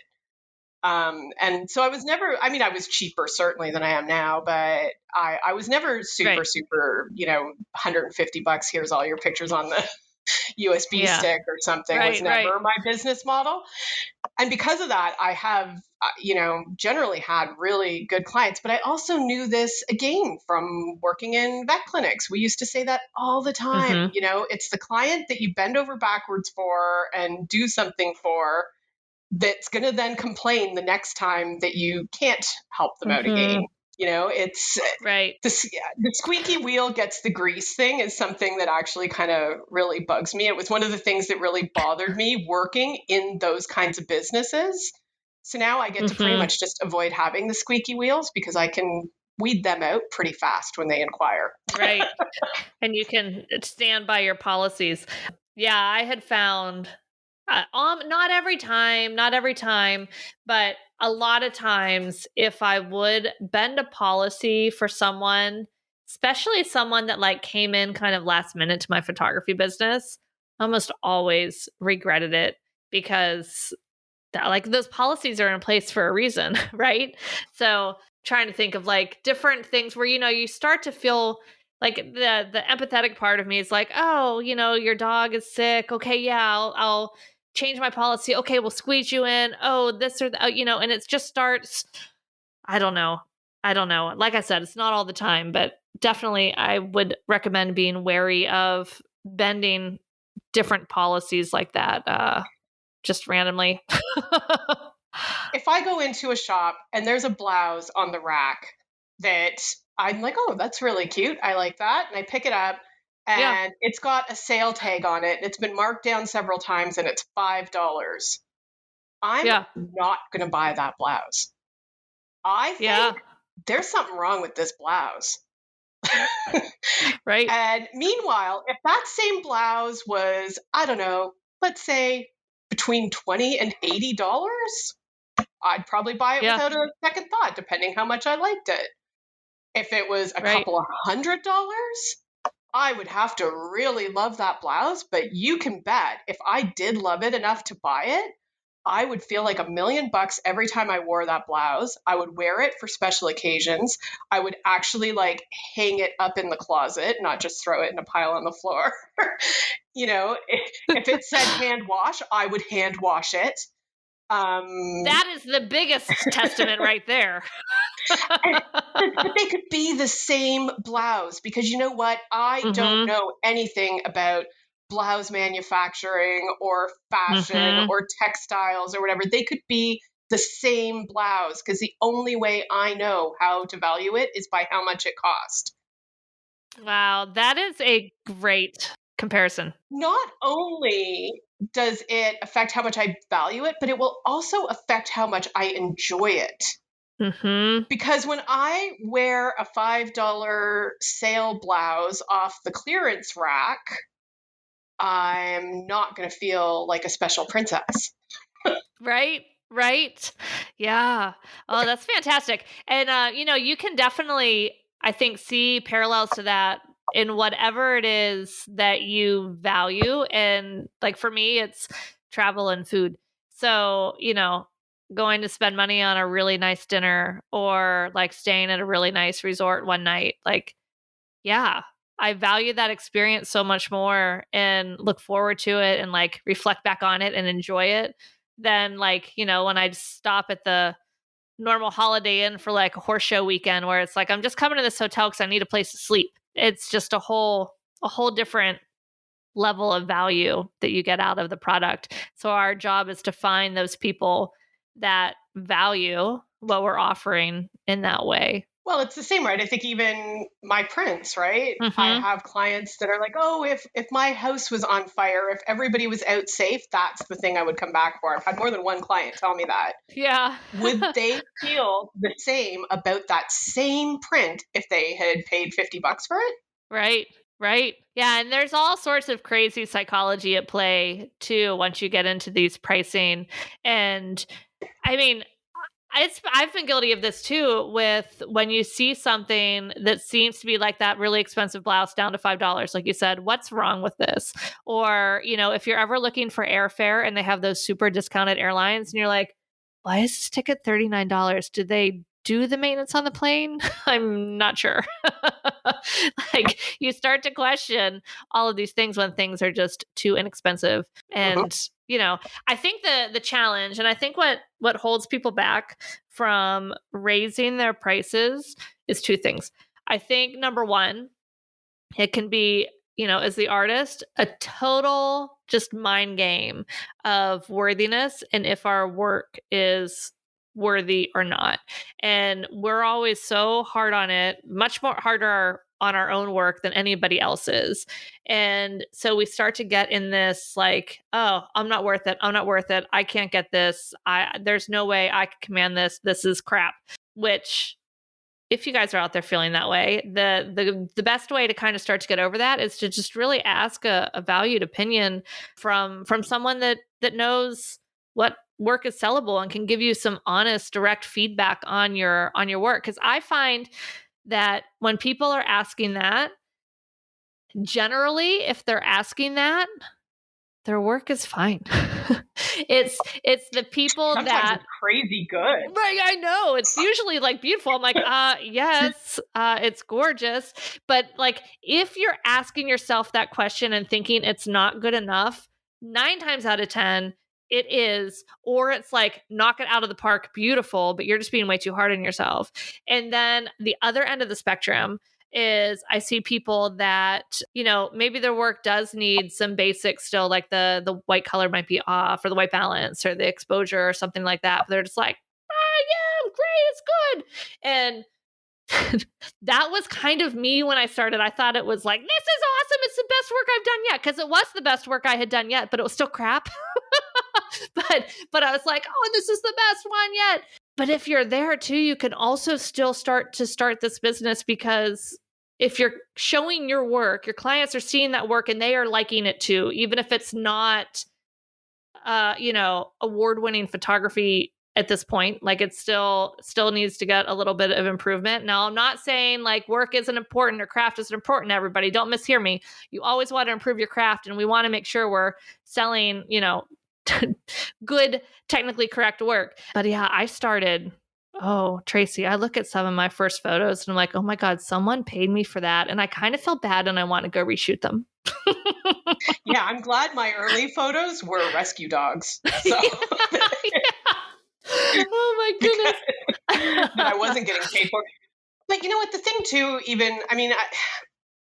And so I was never, I was cheaper certainly than I am now, but I was never super, $150. Here's all your pictures on the USB stick or something was never my business model. And because of that, I have, generally had really good clients, but I also knew this again from working in vet clinics. We used to say that all the time, it's the client that you bend over backwards for and do something for that's going to then complain the next time that you can't help them out again. It's the squeaky wheel gets the grease thing is something that actually kind of really bugs me. It was one of the things that really bothered me working in those kinds of businesses. So now I get to pretty much just avoid having the squeaky wheels because I can weed them out pretty fast when they inquire. Right. And you can stand by your policies. Yeah, I had found not every time, but a lot of times if I would bend a policy for someone especially someone that like came in kind of last minute to my photography business, almost always regretted it because like those policies are in place for a reason, right? So trying to think of like different things where, you start to feel like the empathetic part of me is like, oh, your dog is sick. Okay, yeah, I'll change my policy. Okay, we'll squeeze you in. Oh, this or that, and it just starts. I don't know. I don't know. Like I said, it's not all the time, but definitely I would recommend being wary of bending different policies like that. Just randomly. If I go into a shop and there's a blouse on the rack that I'm like, oh, that's really cute. I like that. And I pick it up Yeah. and it's got a sale tag on it. It's been marked down several times and it's $5. I'm Yeah. not going to buy that blouse. I think Yeah. there's something wrong with this blouse. Right. And meanwhile, if that same blouse was, I don't know, let's say between $20 and $80, I'd probably buy it Yeah. without a second thought, depending how much I liked it. If it was a Right. couple of $100, I would have to really love that blouse. But you can bet if I did love it enough to buy it, I would feel like $1,000,000 every time I wore that blouse. I would wear it for special occasions. I would actually like hang it up in the closet, not just throw it in a pile on the floor. If it said hand wash, I would hand wash it. That is the biggest testament right there. But they could be the same blouse because you know what? I don't know anything about blouse manufacturing or fashion or textiles or whatever. They could be the same blouse because the only way I know how to value it is by how much it cost. Wow, that is a great comparison. Not only does it affect how much I value it, but it will also affect how much I enjoy it. Because when I wear a $5 sale blouse off the clearance rack, I'm not going to feel like a special princess. Right? Right? Yeah. Oh, that's fantastic. And you can definitely, I think, see parallels to that in whatever it is that you value. And like for me, it's travel and food. So, going to spend money on a really nice dinner or like staying at a really nice resort one night, like, yeah, I value that experience so much more and look forward to it and like reflect back on it and enjoy it than like, when I stop at the normal Holiday Inn for like a horse show weekend where it's like, I'm just coming to this hotel because I need a place to sleep. It's just a whole different level of value that you get out of the product. So our job is to find those people that value what we're offering in that way. Well, it's the same, right? I think even my prints, right? I have clients that are like, oh, if my house was on fire, if everybody was out safe, that's the thing I would come back for. I've had more than one client tell me that. Yeah. Would they feel the same about that same print if they had paid $50 for it? Right. Right. Yeah. And there's all sorts of crazy psychology at play too once you get into these pricing. And I mean, I've been guilty of this too with when you see something that seems to be like that really expensive blouse down to $5, like you said, what's wrong with this? Or, if you're ever looking for airfare and they have those super discounted airlines and you're like, why is this ticket $39? Do they do the maintenance on the plane? I'm not sure. Like you start to question all of these things when things are just too inexpensive. And I think the challenge, and I think what holds people back from raising their prices is two things. I think number one, it can be, as the artist, a total just mind game of worthiness and if our work is worthy or not. And we're always so hard on it, much more harder on our own work than anybody else's. And so we start to get in this like, oh, I'm not worth it. I'm not worth it. I can't get this. There's no way I can command this. This is crap. Which, if you guys are out there feeling that way, the best way to kind of start to get over that is to just really ask a valued opinion from someone that knows what work is sellable and can give you some honest, direct feedback on your work. Because I find that when people are asking that, generally, if they're asking that, their work is fine. it's the people Sometimes that it's crazy good. right, I know. It's usually like beautiful. I'm like, yes, it's gorgeous. But like if you're asking yourself that question and thinking it's not good enough, 9 times out of 10 it is, or it's like knock it out of the park, beautiful, but you're just being way too hard on yourself. And then the other end of the spectrum is I see people that, maybe their work does need some basics still, like the white color might be off or the white balance or the exposure or something like that. But they're just like, yeah, great, it's good. And that was kind of me when I started. I thought it was like, this is awesome. It's the best work I've done yet. Because it was the best work I had done yet, but it was still crap. but I was like, oh, this is the best one yet. But if you're there too, you can also still start this business, because if you're showing your work, your clients are seeing that work and they are liking it too, even if it's not, award-winning photography at this point. Like it still needs to get a little bit of improvement. Now, I'm not saying like work isn't important or craft isn't important, everybody. Don't mishear me. You always want to improve your craft, and we want to make sure we're selling, good, technically correct work. But yeah, I started, oh, Tracy, I look at some of my first photos and I'm like, oh my God, someone paid me for that. And I kind of feel bad and I want to go reshoot them. Yeah, I'm glad my early photos were rescue dogs. So oh my goodness. that I wasn't getting paid for. But you know what? The thing too,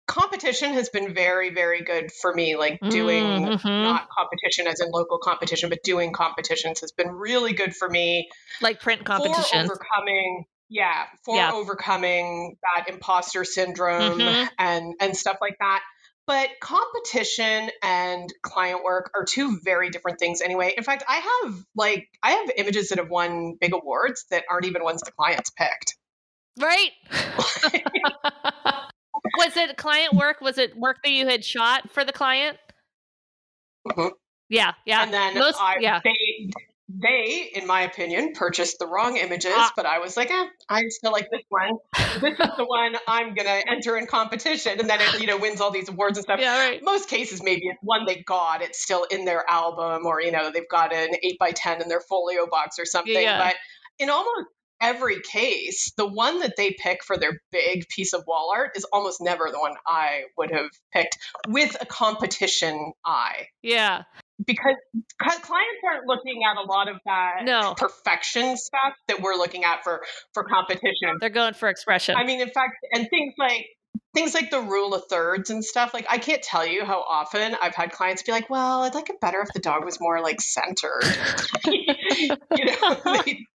competition has been very, very good for me. Like doing not competition as in local competition, but doing competitions has been really good for me. Like print competitions. For overcoming that imposter syndrome and stuff like that. But competition and client work are two very different things anyway. In fact, I have images that have won big awards that aren't even ones the clients picked. Right. Was it client work? Was it work that you had shot for the client? Mm-hmm. Yeah. And then they, in my opinion, purchased the wrong images, but I was like, I still like this one. This is the one I'm going to enter in competition. And then it, wins all these awards and stuff. Yeah, right. Most cases, maybe it's one they got. It's still in their album, or, they've got an 8x10 in their folio box or something. Yeah. But in almost every case, the one that they pick for their big piece of wall art is almost never the one I would have picked with a competition eye. Yeah. Because clients aren't looking at a lot of that perfection stuff that we're looking at for competition. They're going for expression. I mean, in fact, and things like the rule of thirds and stuff. Like, I can't tell you how often I've had clients be like, well, I'd like it better if the dog was more like centered.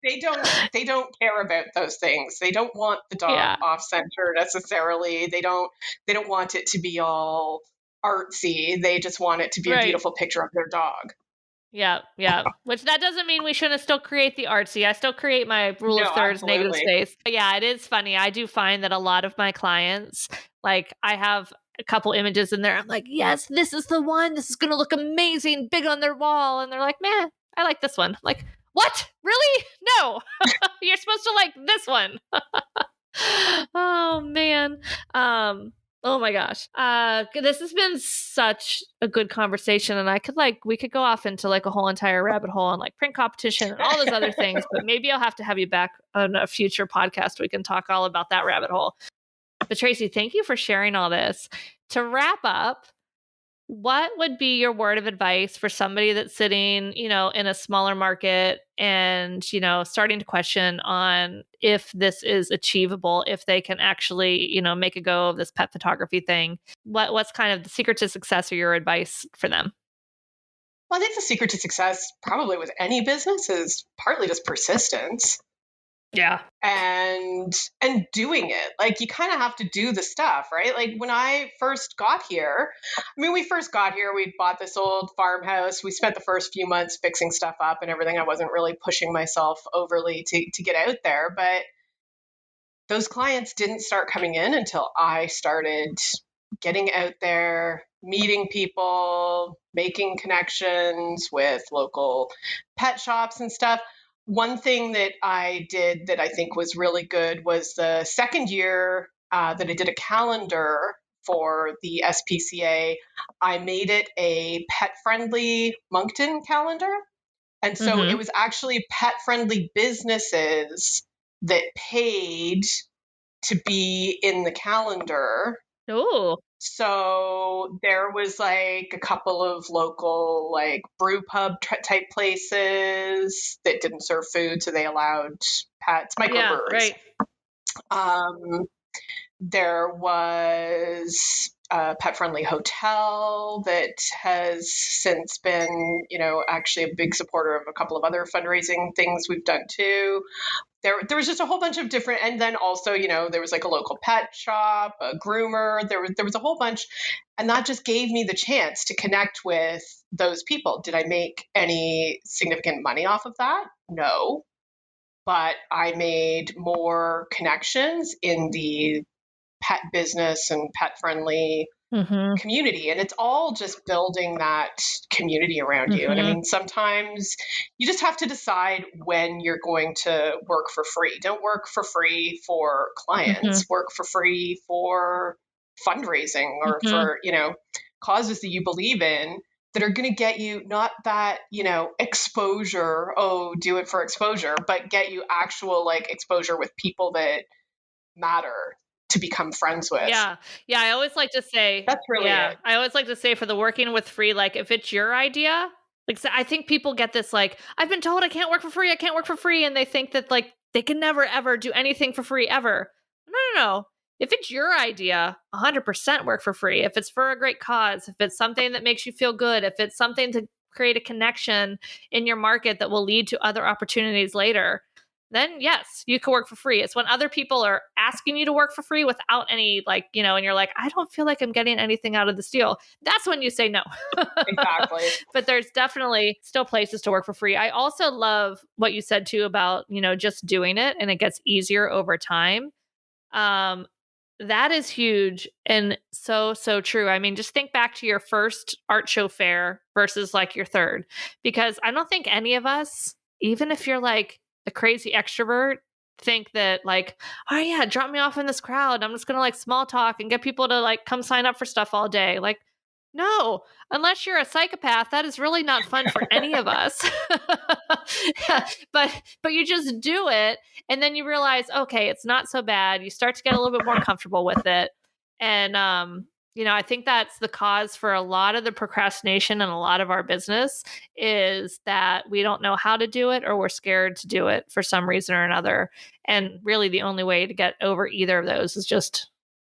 They don't care about those things. They don't want the dog off center necessarily. They don't want it to be all artsy. They just want it to be a beautiful picture of their dog. Yeah. Which that doesn't mean we shouldn't still create the artsy. I still create my rule of thirds, negative space. But yeah, it is funny. I do find that a lot of my clients, like I have a couple images in there. I'm like, yes, this is the one. This is going to look amazing, big on their wall. And they're like, man, I like this one. I'm like, what? Really? No, you're supposed to like this one. Oh man. Oh my gosh. This has been such a good conversation, and we could go off into like a whole entire rabbit hole on like print competition and all those other things, but maybe I'll have to have you back on a future podcast. We can talk all about that rabbit hole. But Tracy, thank you for sharing all this. To wrap up, what would be your word of advice for somebody that's sitting, in a smaller market and, starting to question on if this is achievable, if they can actually, make a go of this pet photography thing? What's kind of the secret to success or your advice for them? Well, I think the secret to success probably with any business is partly just persistence. Yeah. And doing it. Like, you kind of have to do the stuff, right? Like, when I first got here, we first got here, we bought this old farmhouse. We spent the first few months fixing stuff up and everything. I wasn't really pushing myself overly to get out there, but those clients didn't start coming in until I started getting out there, meeting people, making connections with local pet shops and stuff. one thing that I did that I think was really good was the second year that I did a calendar for the SPCA, I made it a pet-friendly Moncton calendar. And so it Mm-hmm. was actually pet-friendly businesses that paid to be in the calendar. Oh, So there was like a couple of local like brew pub type places that didn't serve food, so they allowed pets, yeah, microbreweries. right. There was a pet friendly hotel that has since been, actually a big supporter of a couple of other fundraising things we've done too. There was just a whole bunch of different, and then also, there was like a local pet shop, a groomer, there was a whole bunch, and that just gave me the chance to connect with those people. Did I make any significant money off of that? No, but I made more connections in the pet business and pet friendly Mm-hmm. community, and it's all just building that community around you. And I Mm-hmm. mean, sometimes you just have to decide when you're going to work for free. Don't work for free for Mm-hmm. clients, work for free for fundraising or Mm-hmm. for causes that you believe in, that are going to get you not that exposure, oh, do it for exposure, but get you actual like exposure with people that matter to become friends with. Yeah. Yeah, I always like to say, That's really yeah, it. I always like to say for the working with free, like if it's your idea, like so I think people get this like, I've been told I can't work for free, I can't work for free, and they think that like they can never ever do anything for free ever. No, no, no. If it's your idea, 100% work for free. If it's for a great cause, if it's something that makes you feel good, if it's something to create a connection in your market that will lead to other opportunities later, then yes, you can work for free. It's when other people are asking you to work for free without any, like, and you're like, I don't feel like I'm getting anything out of this deal. That's when you say no. Exactly. But there's definitely still places to work for free. I also love what you said too about, just doing it and it gets easier over time. Um, that is huge and so, so true. I mean, just think back to your first art show fair versus like your third, because I don't think any of us, even if you're like a crazy extrovert, think that like, oh yeah, drop me off in this crowd. I'm just gonna like small talk and get people to like come sign up for stuff all day. Like, no, unless you're a psychopath, that is really not fun for any of us. but you just do it and then you realize, okay, it's not so bad. You start to get a little bit more comfortable with it. And I think that's the cause for a lot of the procrastination and a lot of our business is that we don't know how to do it or we're scared to do it for some reason or another. And really the only way to get over either of those is just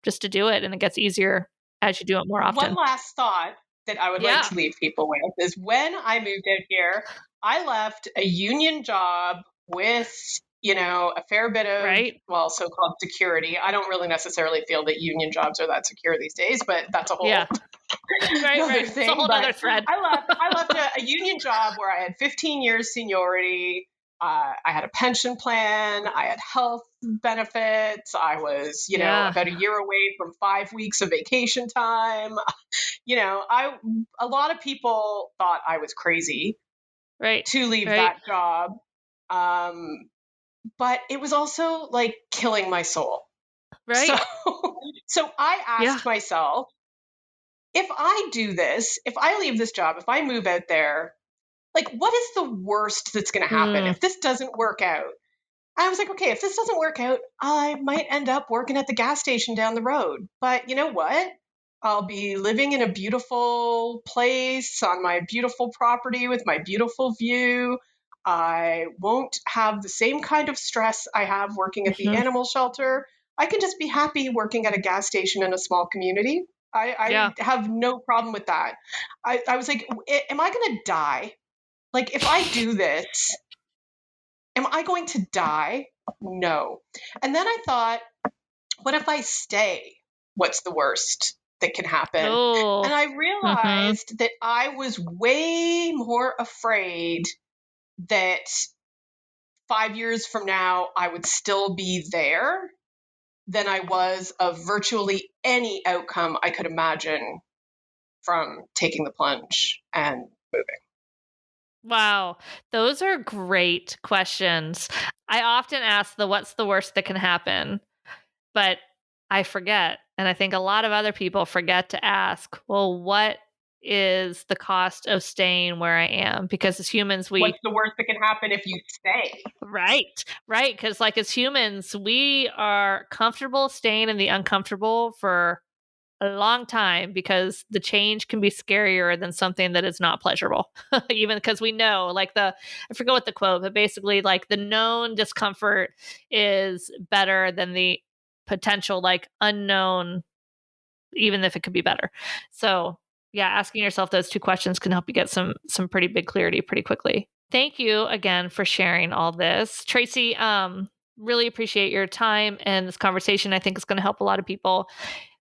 to do it, and it gets easier as you do it more One often. last thought that I would like Yeah. to leave people with is when I moved out here, I left a union job with, a fair bit of, Right. well, so called security. I don't really necessarily feel that union jobs are that secure these days, but that's a whole Yeah. Right, another right. It's a thing. whole But nother thread. I left a union job where I had 15 years seniority. I had a pension plan. I had health benefits. I was, Yeah. about a year away from 5 weeks of vacation time. A lot of people thought I was crazy Right. to leave Right. that job. Um, but it was also like killing my soul. So, Right. so I Yeah. asked myself, if I do this, if I leave this job, if I move out there, like, what is the worst that's going to happen Mm. if this doesn't work out? I was like, okay, if this doesn't work out, I might end up working at the gas station down the road. But you know what? I'll be living in a beautiful place on my beautiful property with my beautiful view. I won't have the same kind of stress I have working at the Mhm. animal shelter. I can just be happy working at a gas station in a small community. Yeah. I have no problem with that. I was like, am I going to die? Like, if I do this, am I going to die? No. And then I thought, what if I stay? What's the worst that can happen? Oh. And I Mhm. realized that I was way more afraid that 5 years from now I would still be there than I was of virtually any outcome I could imagine from taking the plunge and moving. Wow. Those are great questions. I often ask what's the worst that can happen, but I forget. And I think a lot of other people forget to ask, well, what is the cost of staying where I am? Because as humans, What's the worst that can happen if you stay? right, right. Because like as humans, we are comfortable staying in the uncomfortable for a long time because the change can be scarier than something that is not pleasurable. Even because we know, I forget what the quote, but basically, like the known discomfort is better than the potential, like unknown, even if it could be better. So, yeah, asking yourself those two questions can help you get some pretty big clarity pretty quickly. Thank you again for sharing all this, Tracy. Really appreciate your time and this conversation. I think it's going to help a lot of people.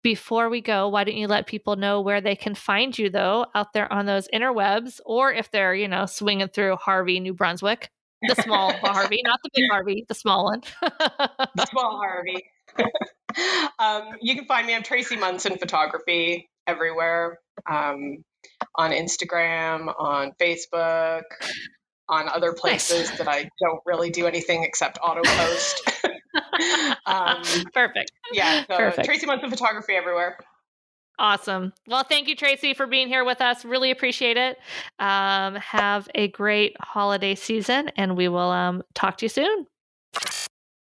Before we go, why don't you let people know where they can find you, though, out there on those interwebs, or if they're, swinging through Harvey, New Brunswick, the small Harvey, not the big Harvey, the small one. The small Harvey. You can find me. I'm Tracy Munson Photography everywhere, on Instagram, on Facebook, on other places that I don't really do anything except auto post. Perfect. Yeah, so Perfect. Tracy Munson Photography everywhere. Awesome. Well, thank you, Tracy, for being here with us. Really appreciate it. Have a great holiday season, and we will talk to you soon.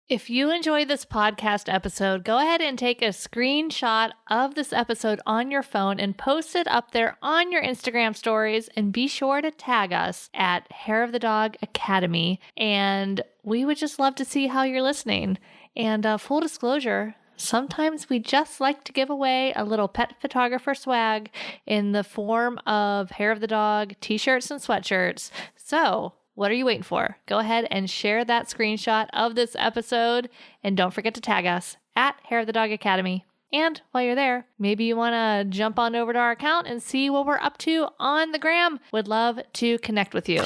If you enjoyed this podcast episode, go ahead and take a screenshot of this episode on your phone and post it up there on your Instagram stories, and be sure to tag us at Hair of the Dog Academy. And we would just love to see how you're listening. And full disclosure, sometimes we just like to give away a little pet photographer swag in the form of Hair of the Dog t-shirts and sweatshirts. So what are you waiting for? Go ahead and share that screenshot of this episode, and don't forget to tag us at Hair of the Dog Academy. And while you're there, maybe you want to jump on over to our account and see what we're up to on the gram. Would love to connect with you.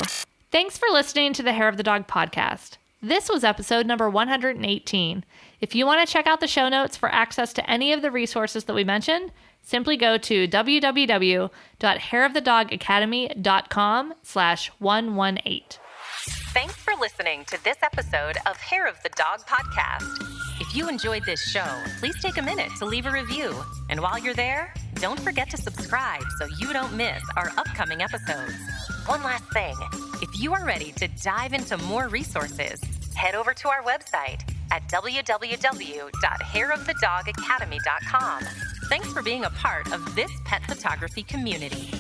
Thanks for listening to the Hair of the Dog podcast. This was episode number 118. If you want to check out the show notes for access to any of the resources that we mentioned, simply go to www.hairofthedogacademy.com/118. Thanks for listening to this episode of Hair of the Dog podcast. If you enjoyed this show, please take a minute to leave a review. And while you're there, don't forget to subscribe so you don't miss our upcoming episodes. One last thing, if you are ready to dive into more resources, head over to our website at www.hairofthedogacademy.com. Thanks for being a part of this pet photography community.